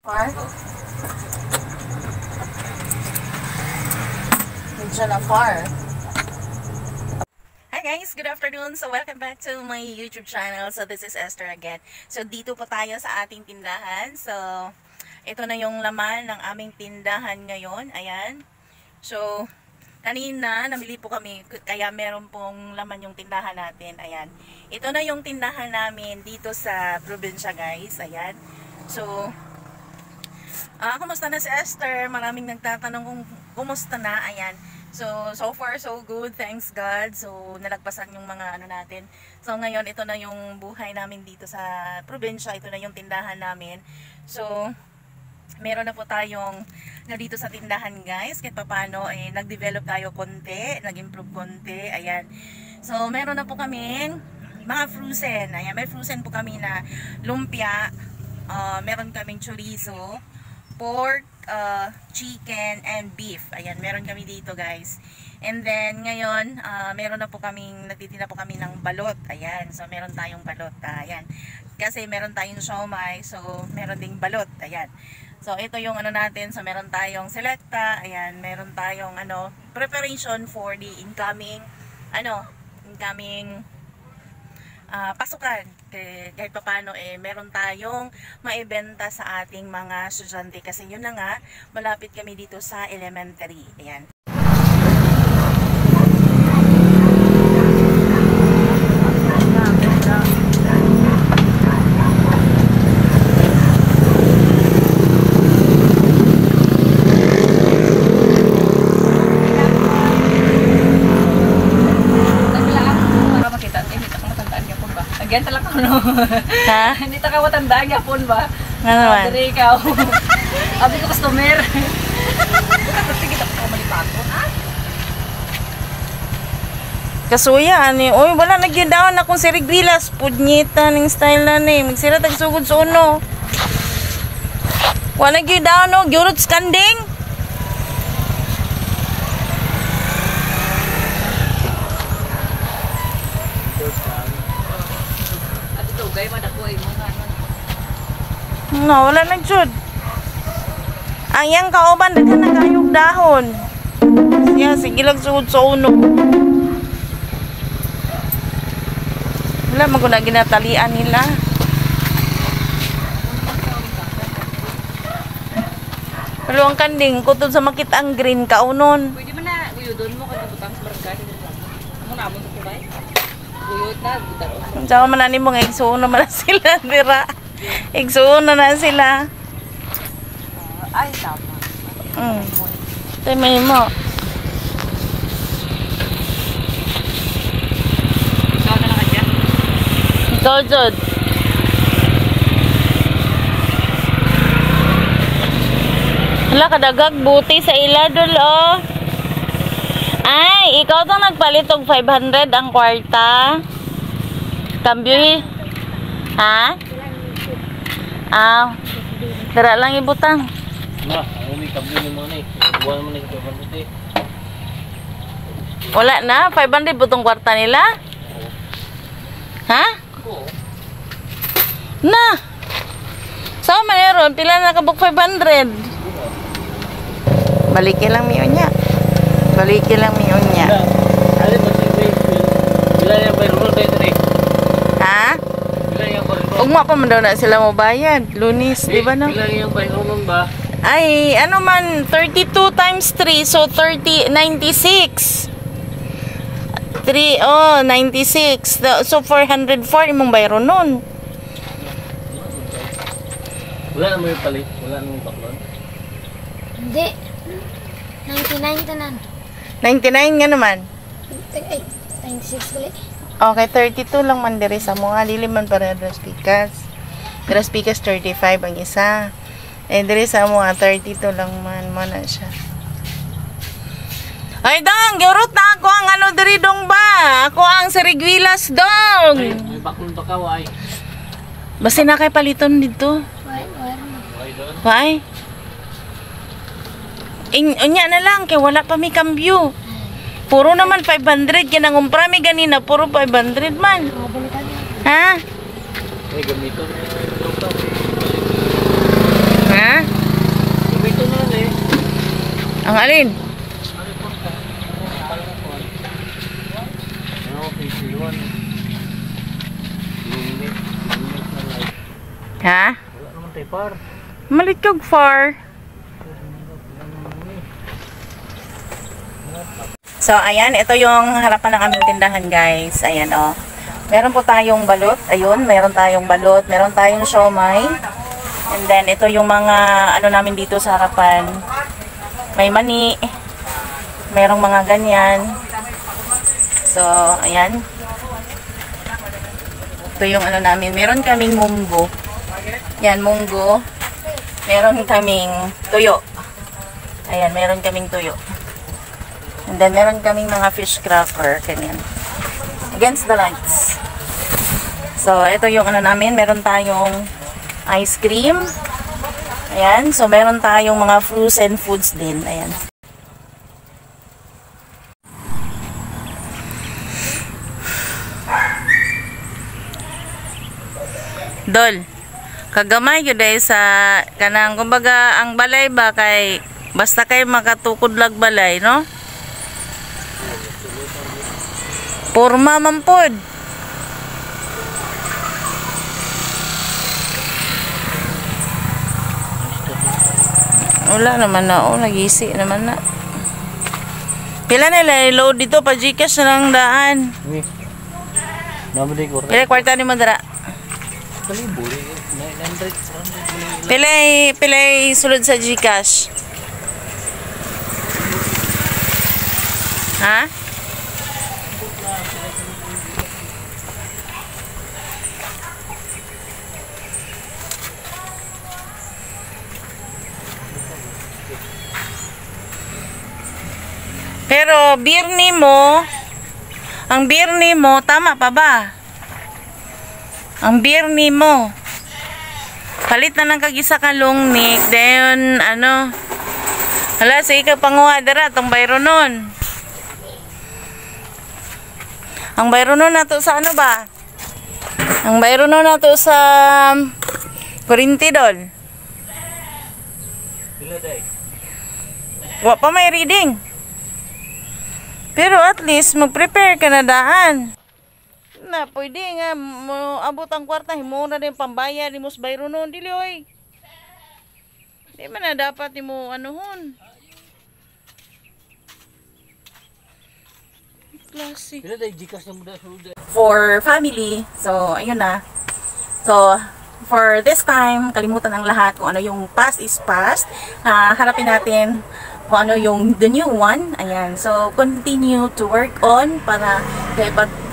Far? Medyo na far. Hi guys! Good afternoon! So welcome back to my YouTube channel. So this is Esther again. So dito po tayo sa ating tindahan. So ito na yung laman ng aming tindahan ngayon. Ayan. So kanina namili po kami kaya meron pong laman yung tindahan natin. Ayan. Ito na yung tindahan namin dito sa probinsya guys. Ayan. So kumusta na si Esther? Maraming nagtatanong kung kumusta na. Ayan. So far so good. Thanks God. So nalagpasan yung mga ano natin. So ngayon ito na yung buhay namin dito sa probinsya. Ito na yung tindahan namin. So meron na po tayong dito sa tindahan guys. Kahit paano nag-develop tayo konti. Nag-improve konti. Ayan. So meron na po kaming mga frozen. Ayan. May frozen po kami na lumpia. Meron kaming chorizo, pork, chicken, and beef. Ayan, meron kami dito guys. And then, ngayon, meron na po kaming, nagtitinda po kami ng balot. Ayan, so meron tayong balot. Ayan, kasi meron tayong siomai, so meron ding balot. Ayan. So, ito yung ano natin. So, meron tayong selecta. Ayan, meron tayong ano, preparation for the incoming, incoming pasukan. Kahit pa paano meron tayong maibenta sa ating mga estudyante kasi yun na nga, malapit kami dito sa elementary. Ayan. Again talaga ko no. Ha? Hindi ta ka matandaan yapon ba? Nga naman. Dire ikaw. Abi ko customer. Sige ta ko malipato, ha? Kasuya ani. Oy, wala nagyadaon akong sirigrilas. Pudnyita ning style na ni. Magsira tag sugod sa uno. Wala nagyadaon no, gyurot skanding. No, wala na jud. Ang yang kauban daghan na kayog dahon. Siya sige lang sugod sa uno. Wala man ko na ginatalian nila. Pero ang kanding kutod sa makit ang green kaunon. Pwede man na uyudon mo kay butang sa barangay. Amo na mo sa kubay. Uyod na butan. Tsaka man ani mo nga igsuon naman na sila dira. Igsuon na sila. Ay tama. Temay mo. Ikaw na lang dyan. Ikaw jud. Wala kadagag buti sa iladol oh. Ay, ikaw tong nagpalit og 500 ang kwarta. Cambio. Ha? Dara lang ibutang. Na, may cambio ni mo ni. Buwan mo ni sa 500. Wala na, 500 butong kwarta nila. Ha? Oo. Na. Saan man meron? Pila na kabuk 500? Balikin lang miyon niya. Balikin lang miyon niya. Ano ba si Bila yang bayar kayo tadi? Ha? Bila yang bayar? Ugma pa man daw na sila mo bayad. Lunis, di ba no? Bila yang bayar ba? Ay, ano man, 32 times 3, so 96. 96. So 404 imong bayro nun. Wala na mo yung palit? Wala na mo yung baklon? Hindi. 99 tanan. 99 nga naman. Ay, 96 ulit. Okay, 32 lang man diri sa mga dili man para dress pikas. Dress pikas 35 ang isa. Diri sa mga 32 lang man mo na siya. Ay dong, gyurot na ako ang ano diri dong ba? Ako ang sirigwilas dong. Ay, may baklon pa ka, why? Basta na kay paliton dito. Why doon? Why? Unya na lang kay wala pa may kambyo. Puro naman 500 kaya nangumpra mi ganina, puro 500 man. Ha? Ay, gamito. Ha? Ang alin? Ha? Wala naman tayo par. Malit kag far. So, ayan. Ito yung harapan ng aming tindahan, guys. Ayan, oh. Meron po tayong balot. Ayun, meron tayong balot. Meron tayong siomai. And then, ito yung mga ano namin dito sa harapan. May mani. Merong mga ganyan. So, ayan. Ito yung ano namin. Meron kaming munggo. Yan, munggo. Meron kaming tuyo. Ayan, meron kaming tuyo. And then, meron kaming mga fish cracker. Ganyan. Against the lights. So, ito yung ano namin. Meron tayong ice cream. Ayan. So, meron tayong mga frozen foods din. Ayan. Dol, kagamay yun dahil sa kanang, kumbaga, ang balay ba kay, basta kay makatukod lag balay, no? Porma mampod. Wala naman na, oh, nag-isi naman na. Pila nila, load dito, pa Gcash na lang daan. Nabali ko. Kwarta ni Madara. Kalibuli. 900. Pilay sulod sa Gcash. Ha? Pero birni mo, ang birni mo, tama pa ba? Ang birni mo. Palit na ng kagisa ka lungnik. Dayon, ano. Hala, sige ka panguha dara, itong bayro nun. Ang bayro nun nato sa ano ba? Ang bayro nun nato sa Corintidol. Wa pa may reading. Pero at least, mag-prepare ka na daan. Na, pwede nga, abot ang kwarta, himo na din pambaya, ni mos bayro nun, dili oy. Di man na dapat ni mo, ano hon. Klase. Pila day Gcash na muda sulod. For family, so, ayun na. So, for this time, kalimutan ng lahat kung ano yung past is past. Harapin natin kung ano yung the new one. Ayan. So, continue to work on para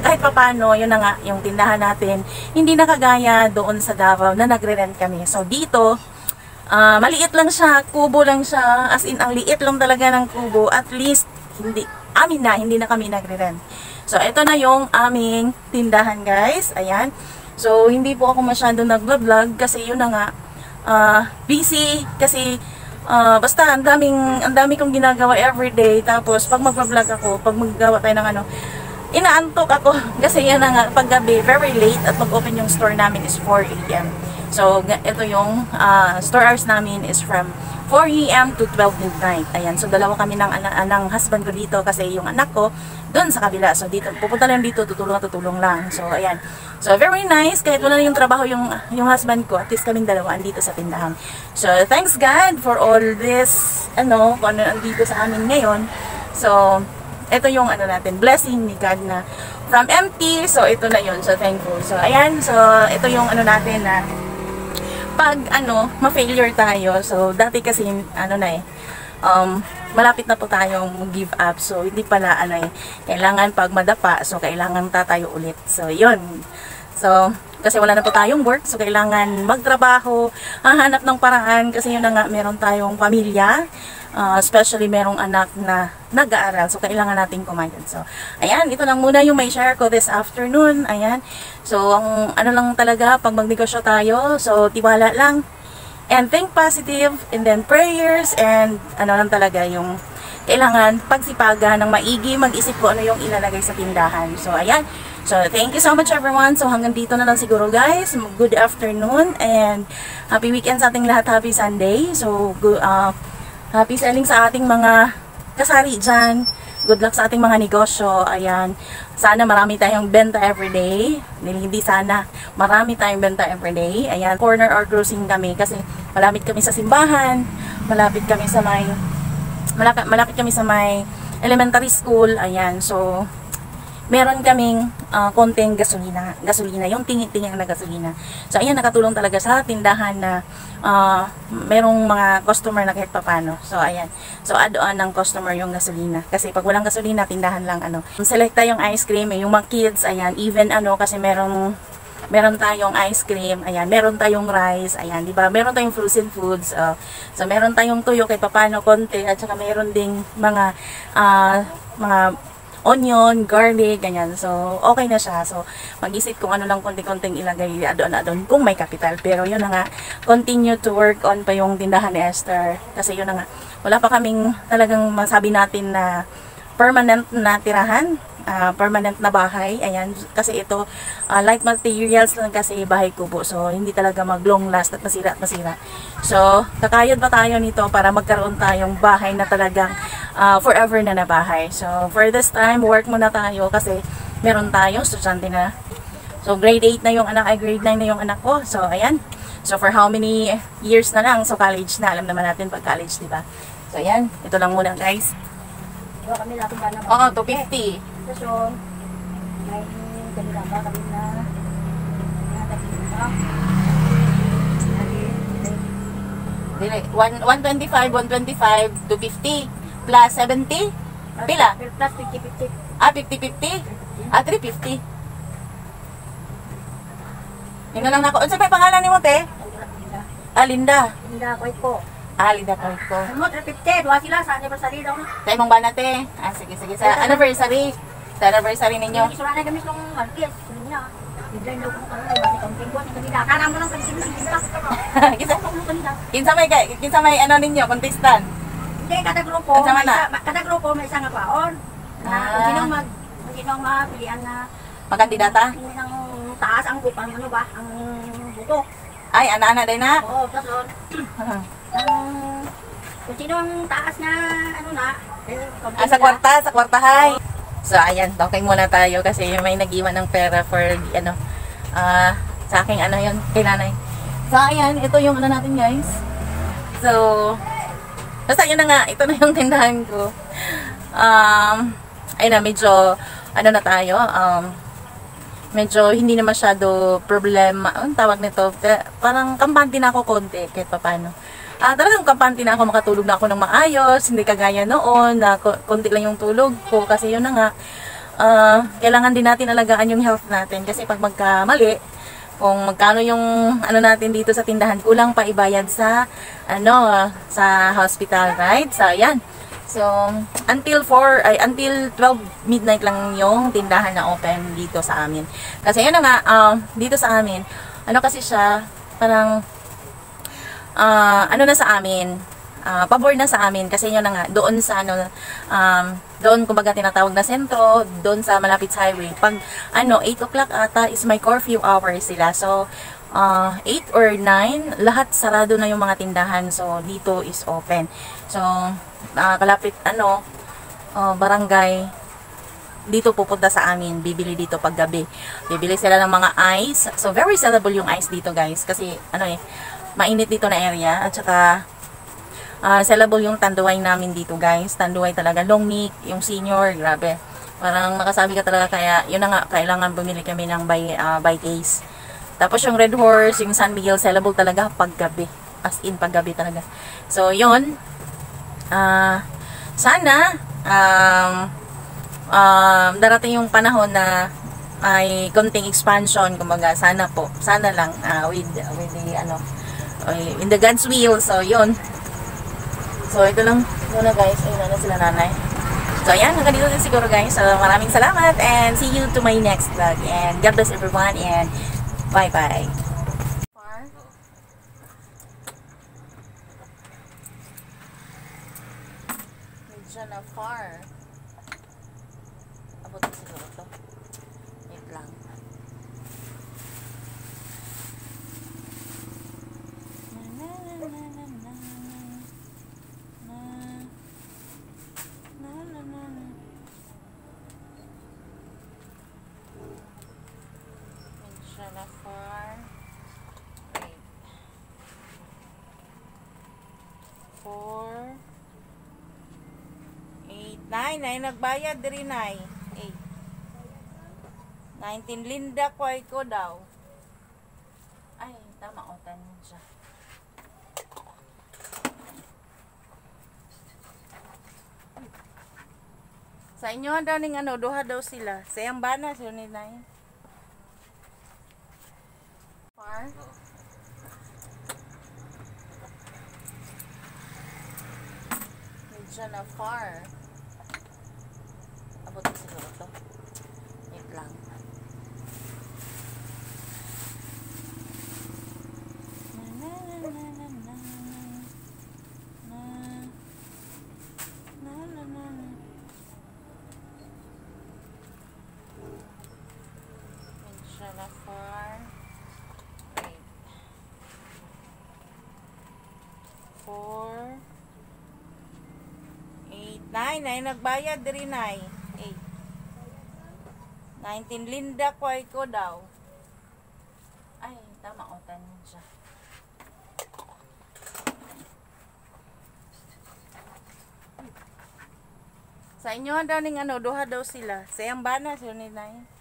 kahit papano, yun na nga, yung tindahan natin, hindi nakagaya doon sa Davao na nagre-rent kami. So, dito, maliit lang siya, kubo lang siya, as in, ang liit lang talaga ng kubo. At least, hindi na kami nagre-rent. So, ito na yung aming tindahan, guys. Ayan. So, hindi po ako masyadong nag-vlog kasi yun na nga, busy kasi basta ang dami kong ginagawa everyday. Tapos pag mag-vlog ako, pag maggawa tayo ng ano, inaantok ako kasi yan na nga, paggabi very late at mag-open yung store namin is 4 AM. So ito yung store hours namin is from 4 AM to 12 midnight. Ayan, so dalawa kami ng husband ko dito kasi yung anak ko doon sa kabila. So dito, pupunta lang dito, tutulong lang. So ayan. So very nice, kahit wala na yung trabaho yung husband ko, at least kaming dalawa andito sa tindahan. So thanks God for all this, kung ano andito sa amin ngayon. So ito yung natin, blessing ni God na from empty, so ito na yun. So thankful. So ayan, so ito yung natin na pag ma-failure tayo. So dati kasi malapit na po tayong give up. So hindi pala kailangan pag madapa, so kailangan tatayo ulit. So yun. So kasi wala na po tayong work, so kailangan magtrabaho, hahanap ng paraan kasi yun na nga, meron tayong pamilya. Especially merong anak na nag-aaral. So, kailangan natin kumayod. So, ayan. Ito lang muna yung may share ko this afternoon. Ayan. So, ang lang talaga, pag magnegosyo tayo, so, tiwala lang. And think positive. And then, prayers. And, lang talaga yung kailangan pagsipagan ng maigi, mag-isip ko ano yung ilalagay sa tindahan. So, ayan. So, thank you so much everyone. So, hanggang dito na lang siguro guys. Good afternoon. And, happy weekend sa ating lahat. Happy Sunday. So, Happy selling sa ating mga kasari dyan. Good luck sa ating mga negosyo. Ayan. Sana marami tayong benta everyday. Hindi sana. Marami tayong benta everyday. Ayan. Corner or cruising kami kasi malapit kami sa simbahan. Malapit kami sa may elementary school. Ayan. So, meron kaming konting gasolina, yung tingin-tingin na gasolina. So, ayan, nakatulong talaga sa tindahan na merong mga customer na kahit papano. So, ayan. So, add-on ng customer yung gasolina. Kasi pag walang gasolina, tindahan lang, selecta yung ice cream, yung mga kids, ayan, even, kasi meron tayong ice cream, ayan, meron tayong rice, ayan, di ba? Meron tayong frozen foods, so meron tayong tuyo kahit papano konti, at saka meron ding mga onion, garlic, ganyan. So, okay na siya. So, mag-isip kung ano lang konting-konting ilagay adon kung may capital. Pero yun na nga, continue to work on pa yung tindahan ni Esther. Kasi yun na nga, wala pa kaming talagang masabi natin na permanent na tirahan, permanent na bahay. Ayan, kasi ito, light materials lang kasi bahay kubo. So, hindi talaga mag-long last at masira at masira. So, kakayod pa tayo nito para magkaroon tayong bahay na talagang forever na bahay. So, for this time, work muna tayo kasi meron tayong estudyante na. So, grade 8 na yung anak, grade 9 na yung anak ko. So, ayan. So, for how many years na lang? So, college na. Alam naman natin pag college, diba? So, ayan. Ito lang muna, guys. Oo, 250. So, may kanila ba kami na Dili, 125, 125, 250 plus 70. Pila? Plus 50-50. 50-50? 350. Yun lang ako. Ano sa pangalan ni mo, te? Linda. Linda, koy ko. Linda ko. Mo 350, duha sila sa anniversary daw na. Sa imong bana, te? Sige. Sa anniversary. Sa anniversary ninyo. Isura na kami nung market. Niya. Biglang daw ko kami basi camping ko ni kanila. Kana mo lang kanila sinta. Kinsa may ano ninyo, contestant? Hindi kada grupo, may isa nga kwaon. Ginong mapilian na Magkandidata? ng taas ang kupang ang buto. Ay, ana-ana din na? Oo, tapos kung sino ang taas na Sa kwartahay. So, ayan, talking muna tayo kasi may nag-iwan ng pera for, sa aking yun, kay nanay. So, ayan, ito yung natin, guys. So, basta yun na nga, ito na yung tindahan ko. Ayun na, medyo, na tayo, medyo hindi na masyado problema. Ang tawag nito, parang kampante na ako konti, kahit pa paano. Talagang kampante na ako, makatulog na ako ng maayos, hindi kagaya noon, na konti lang yung tulog ko, kasi yun na nga, kailangan din natin alagaan yung health natin, kasi pag magkamali, kung magkano yung natin dito sa tindahan, kulang pa ibayad sa, sa hospital, right? So, ayan. So, until 12 midnight lang yung tindahan na open dito sa amin. Kasi yun na nga, dito sa amin, kasi siya, parang, na sa amin, pabor na sa amin kasi yun na nga, doon sa doon kumbaga tinatawag na sentro, doon sa malapit sa highway. Pag 8 o'clock ata is my curfew hours sila. So, 8 or 9, lahat sarado na yung mga tindahan. So, dito is open. So, kalapit barangay, dito pupunta sa amin, bibili dito pag gabi. Bibili sila ng mga ice. So, very sellable yung ice dito, guys. Kasi, mainit dito na area. At saka, sellable yung tanduay namin dito, guys. Tanduay talaga. Long neck, yung senior, grabe. Parang makasabi ka talaga, kaya, yun na nga, kailangan bumili kami ng by case. Tapos yung Red Horse, yung San Miguel, sellable talaga paggabi. As in, paggabi talaga. So, yun. Sana, darating yung panahon na ay konting expansion, kumbaga, sana po. Sana lang, with the, in the God's will. So, yun. So, ito lang muna, guys. Ayun na sila nanay. So, ayan. Hanggang dito din siguro, guys. So, maraming salamat. And see you to my next vlog. And God bless everyone. And bye-bye. Medyo na far. Abot siguro to. Wait lang. Na na far. 8. 4. 8. 9. Ay, nagbayad diri, 9. 8. 19. Linda, kway ko daw. Ay, tama o, tanin siya. Sa inyo daw ning ano, duha daw sila. Sayang bana sila ni Nay. Far. Medyo na far. Abot na siguro to. Wait lang. Medyo na far. 8. 4. 8. 9. Ay, nagbayad diri, 9. 8. 19. Linda, kway ko daw. Ay, tama o, tanin siya. Sa inyo daw ning ano, duha daw sila. Sayang bana sila ni Nay.